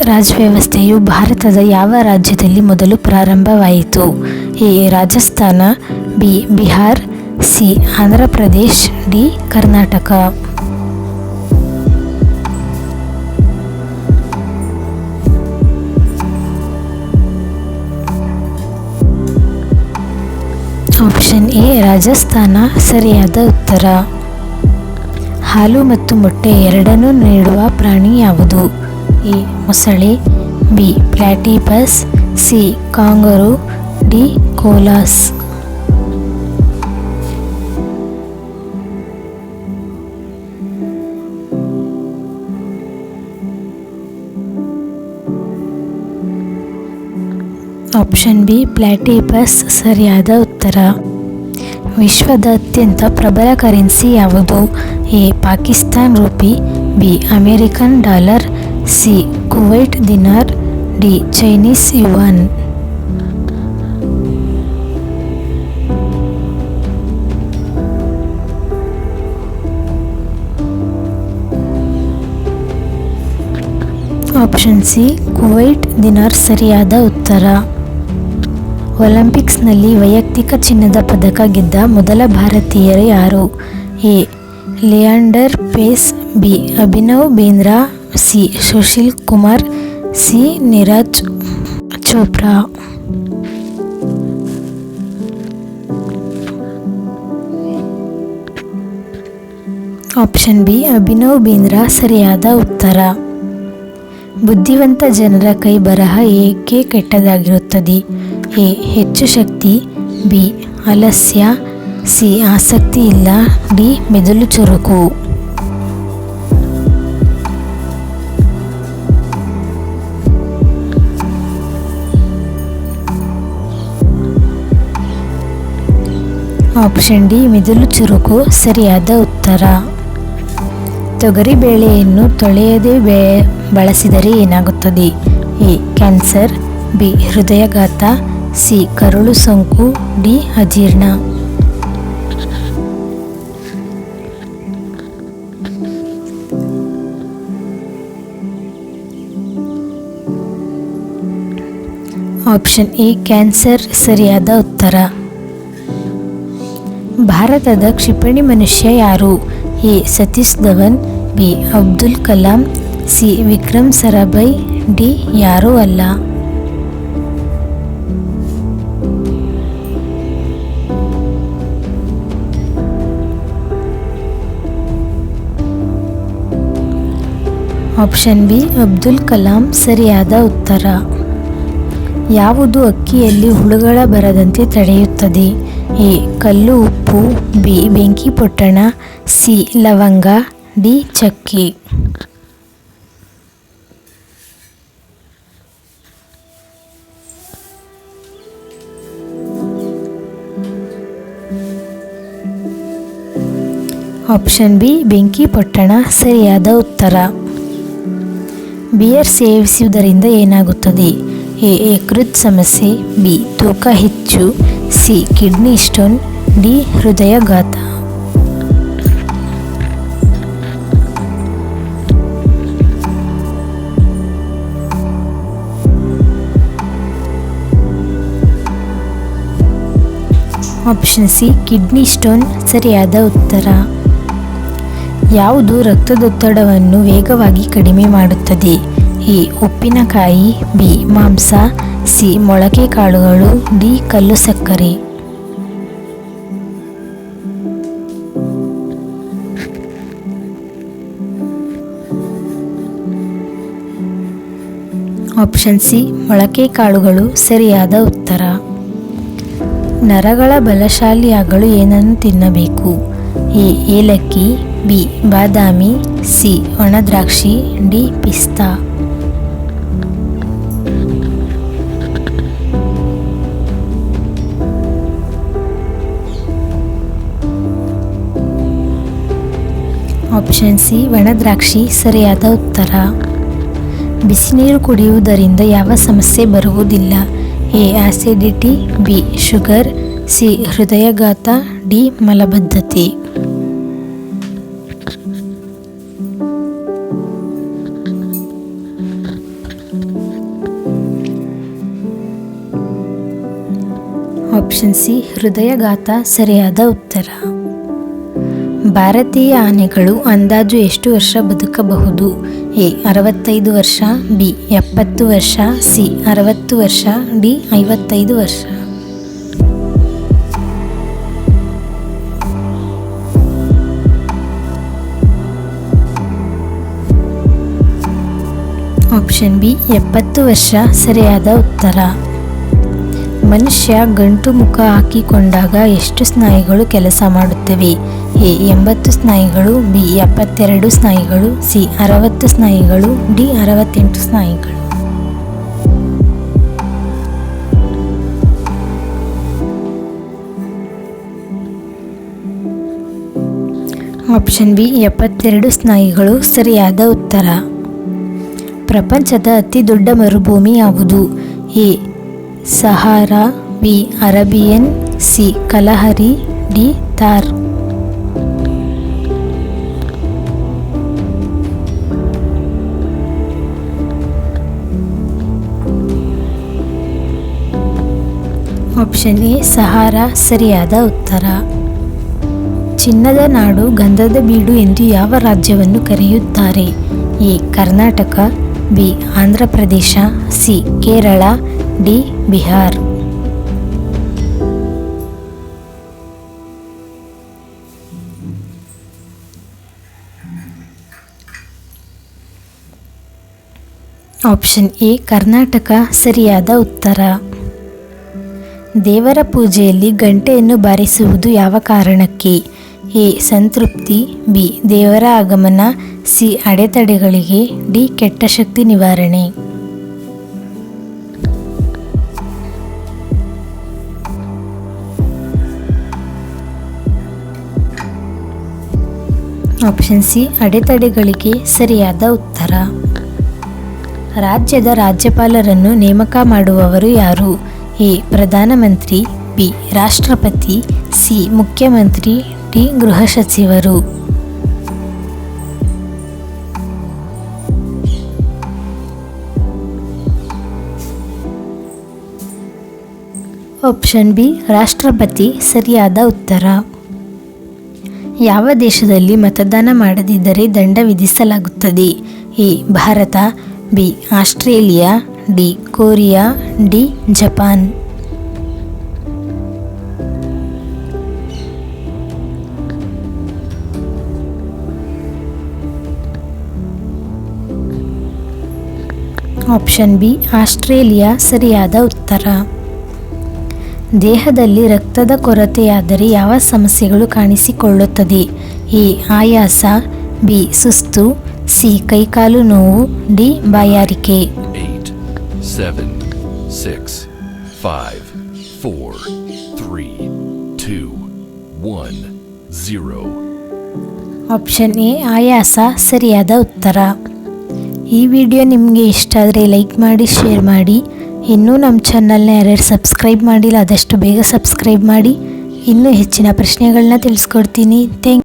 ರಾಜವ್ಯವಸ್ಥೆಯು ಭಾರತದ ಯಾವ ರಾಜ್ಯದಲ್ಲಿ ಮೊದಲು ಪ್ರಾರಂಭವಾಯಿತು? A. Rajasthan, B. Bihar, C. Andhra Pradesh, D. Karnataka. Option A. Rajasthan ಸರಿಯಾದ ಉತ್ತರ. ಹಾಲು ಮತ್ತು ಮೊಟ್ಟೆ ಎರಡನ್ನೂ ನೀಡುವ ಪ್ರಾಣಿ ಯಾವುದು? ಎ. ಮೊಸಳೆ, B. Platypus, C. Kangaroo, D. Koalas. Option B. Platypus ಸರಿಯಾದ ಉತ್ತರ. ವಿಶ್ವದ ಅತ್ಯಂತ ಪ್ರಬಲ ಕರೆನ್ಸಿ ಯಾವುದು? A. Pakistan rupee, B. American dollar, C. Kuwait dinar, D. Chinese yuan. Option C. Kuwait dinar ಸರಿಯಾದ ಉತ್ತರ. ಒಲಿಂಪಿಕ್ಸ್ನಲ್ಲಿ ವೈಯಕ್ತಿಕ ಚಿನ್ನದ ಪದಕ ಗೆದ್ದ ಮೊದಲ ಭಾರತೀಯರು ಯಾರು? A. Leander Paes, B. Abhinav Bindra, C. Sushil Kumar, C. Neeraj Chopra. Option B. Abhinav Bindra ಸರಿಯಾದ ಉತ್ತರ. ಬುದ್ಧಿವಂತ ಜನರ ಕೈ ಬರಹ ಏಕೆ ಕೆಟ್ಟದಾಗಿರುತ್ತದೆ? ಎ. ಹೆಚ್ಚು ಶಕ್ತಿ, ಬಿ. ಆಲಸ್ಯ, ಸಿ. ಆಸಕ್ತಿ ಇಲ್ಲ, ಡಿ. ಮೆದುಳು ಚುರುಕು. Option D. ಮೆದುಳು ಚುರುಕು ಸರಿಯಾದ ಉತ್ತರ. ತೊಗರಿ ಬೇಳೆಯನ್ನು ತೊಳೆಯದೆ ಬಳಸಿದರೆ ಏನಾಗುತ್ತದೆ? ಎ. Cancer, B. ಹೃದಯಾಘಾತ, ಸಿ. ಕರುಳು ಸೋಂಕು, ಡಿ. ಅಜೀರ್ಣ. Option A. ಕ್ಯಾನ್ಸರ್ ಸರಿಯಾದ ಉತ್ತರ. ಭಾರತದ ಕ್ಷಿಪಣಿ ಮನುಷ್ಯ ಯಾರು? A. Satish Dhawan, B. Abdul Kalam, C. Vikram Sarabhai, D. ಯಾರೂ ಅಲ್ಲ. Option B. ಅಬ್ದುಲ್ ಕಲಾಂ ಸರಿಯಾದ ಉತ್ತರ. ಯಾವುದು ಅಕ್ಕಿಯಲ್ಲಿ ಹುಳುಗಳ ಬರದಂತೆ ತಡೆಯುತ್ತದೆ? ಎ. ಕಲ್ಲು ಉಪ್ಪು, ಬಿ. ಬೆಂಕಿ ಪೊಟ್ಟಣ, ಸಿ. ಲವಂಗ, ಡಿ. ಚಕ್ಕೆ. Option B. ಬೆಂಕಿ ಪೊಟ್ಟಣ ಸರಿಯಾದ ಉತ್ತರ. ಬಿಯರ್ ಸೇವಿಸುವುದರಿಂದ ಏನಾಗುತ್ತದೆ? ಎ. ಯಕೃತ್ ಸಮಸ್ಯೆ, ಬಿ. ತೂಕ ಹೆಚ್ಚು, ಸಿ. Kidney stone, D. ಹೃದಯಾಘಾತ. Option C. ಕಿಡ್ನಿ ಸ್ಟೋನ್ ಸರಿಯಾದ ಉತ್ತರ. ಯಾವುದು ರಕ್ತದೊತ್ತಡವನ್ನು ವೇಗವಾಗಿ ಕಡಿಮೆ ಮಾಡುತ್ತದೆ? ಎ. ಉಪ್ಪಿನಕಾಯಿ, ಬಿ. ಮಾಂಸ, ಸಿ. ಮೊಳಕೆ ಕಾಳುಗಳು, ಡಿ. ಕಲ್ಲು ಸಕ್ಕರೆ. Option C. ಮೊಳಕೆ ಕಾಳುಗಳು ಸರಿಯಾದ ಉತ್ತರ. ನರಗಳ ಬಲಶಾಲಿಯಾಗಲು ಏನನ್ನು ತಿನ್ನಬೇಕು? ಎ. ಏಲಕ್ಕಿ, ಬಿ. ಬಾದಾಮಿ, ಸಿ. ಒಣದ್ರಾಕ್ಷಿ, ಡಿ. ಪಿಸ್ತಾ. Option C. ಒಣದ್ರಾಕ್ಷಿ ಸರಿಯಾದ ಉತ್ತರ. ಬಿಸಿನೀರು ಕುಡಿಯುವುದರಿಂದ ಯಾವ ಸಮಸ್ಯೆ ಬರುವುದಿಲ್ಲ? A. Acidity, B. Sugar, C. ಹೃದಯಾಘಾತ, ಡಿ. ಮಲಬದ್ಧತೆ. ಆಪ್ಷನ್ ಸಿ ಹೃದಯಘಾತ ಸರಿಯಾದ ಉತ್ತರ. ಭಾರತೀಯ ಆನೆಗಳು ಅಂದಾಜು ಎಷ್ಟು ವರ್ಷ ಬದುಕಬಹುದು? ಎ 65 ವರ್ಷ, ಬಿ 70 ವರ್ಷ, ಸಿ 60 ವರ್ಷ, ಡಿ 55 ವರ್ಷ. ಆಪ್ಷನ್ ಬಿ 70 ವರ್ಷ ಸರಿಯಾದ ಉತ್ತರ. ಮನುಷ್ಯ ಗಂಟು ಮುಖ ಹಾಕಿಕೊಂಡಾಗ ಎಷ್ಟು ಸ್ನಾಯುಗಳು ಕೆಲಸ ಮಾಡುತ್ತವೆ? ಎ 80 ಸ್ನಾಯುಗಳು, ಬಿ 72 ಸ್ನಾಯುಗಳು, ಸಿ 60 ಸ್ನಾಯುಗಳು, ಡಿ 68 ಸ್ನಾಯುಗಳು. ಆಪ್ಷನ್ ಬಿ 72 ಸ್ನಾಯುಗಳು ಸರಿಯಾದ ಉತ್ತರ. ಪ್ರಪಂಚದ ಅತಿ ದೊಡ್ಡ ಮರುಭೂಮಿ ಯಾವುದು? A Sahara, B Arabian, C Kalahari, D Thar. Option A Sahara ಸರಿಯಾದ ಉತ್ತರ. ಚಿನ್ನದ ನಾಡು, ಗಂಧದ ಬೀಡು ಎಂದು ಯಾವ ರಾಜ್ಯವನ್ನು ಕರೆಯುತ್ತಾರೆ? A Karnataka, B Andhra Pradesh, C Kerala, D Bihar. Option A Karnataka ಸರಿಯಾದ ಉತ್ತರ. ದೇವರ ಪೂಜೆಯಲ್ಲಿ ಗಂಟೆಯನ್ನು ಬಾರಿಸುವುದು ಯಾವ ಕಾರಣಕ್ಕೆ? ಎ ಸಂತೃಪ್ತಿ, ಬಿ ದೇವರ ಆಗಮನ, ಸಿ ಅಡೆತಡೆಗಳಿಗೆ, ಡಿ ಕೆಟ್ಟ ಶಕ್ತಿ ನಿವಾರಣೆ. ಆಪ್ಷನ್ ಸಿ ಅಡೆತಡೆಗಳಿಗೆ ಸರಿಯಾದ ಉತ್ತರ. ರಾಜ್ಯದ ರಾಜ್ಯಪಾಲರನ್ನು ನೇಮಕ ಮಾಡುವವರು ಯಾರು? ಎ ಪ್ರಧಾನಮಂತ್ರಿ, ಬಿ ರಾಷ್ಟ್ರಪತಿ, ಸಿ ಮುಖ್ಯಮಂತ್ರಿ, ಡಿ ಗೃಹ ಸಚಿವರು. ಆಪ್ಷನ್ ಬಿ ರಾಷ್ಟ್ರಪತಿ ಸರಿಯಾದ ಉತ್ತರ. ಯಾವ ದೇಶದಲ್ಲಿ ಮತದಾನ ಮಾಡದಿದ್ದರೆ ದಂಡ ವಿಧಿಸಲಾಗುತ್ತದೆ? A Bharat, B Australia, D Korea, D Japan. Option B Australia ಸರಿಯಾದ ಉತ್ತರ. ದೇಹದಲ್ಲಿ ರಕ್ತದ ಕೊರತೆಯಾದರೆ ಯಾವ ಸಮಸ್ಯೆಗಳು ಕಾಣಿಸಿಕೊಳ್ಳುತ್ತದೆ? ಎ ಆಯಾಸ, ಬಿ ಸುಸ್ತು, ಸಿ ಕೈಕಾಲು ನೋವು, ಡಿ ಬಾಯಾರಿಕೆ. 8, 7, 6, 5, 4, 3, 2, 1, 0. ಆಪ್ಷನ್ ಎ ಆಯಾಸ ಸರಿಯಾದ ಉತ್ತರ. ಈ ವಿಡಿಯೋ ನಿಮಗೆ ಇಷ್ಟ ಆದರೆ ಲೈಕ್ ಮಾಡಿ, ಶೇರ್ ಮಾಡಿ. ಇನ್ನೂ ನಮ್ಮ ಚಾನಲ್ನ ಯಾರ್ಯಾರು ಸಬ್ಸ್ಕ್ರೈಬ್ ಮಾಡಿಲ್ಲ ಆದಷ್ಟು ಬೇಗ ಸಬ್ಸ್ಕ್ರೈಬ್ ಮಾಡಿ. ಇನ್ನೂ ಹೆಚ್ಚಿನ ಪ್ರಶ್ನೆಗಳನ್ನ ತಿಳಿಸ್ಕೊಡ್ತೀನಿ. ಥ್ಯಾಂಕ್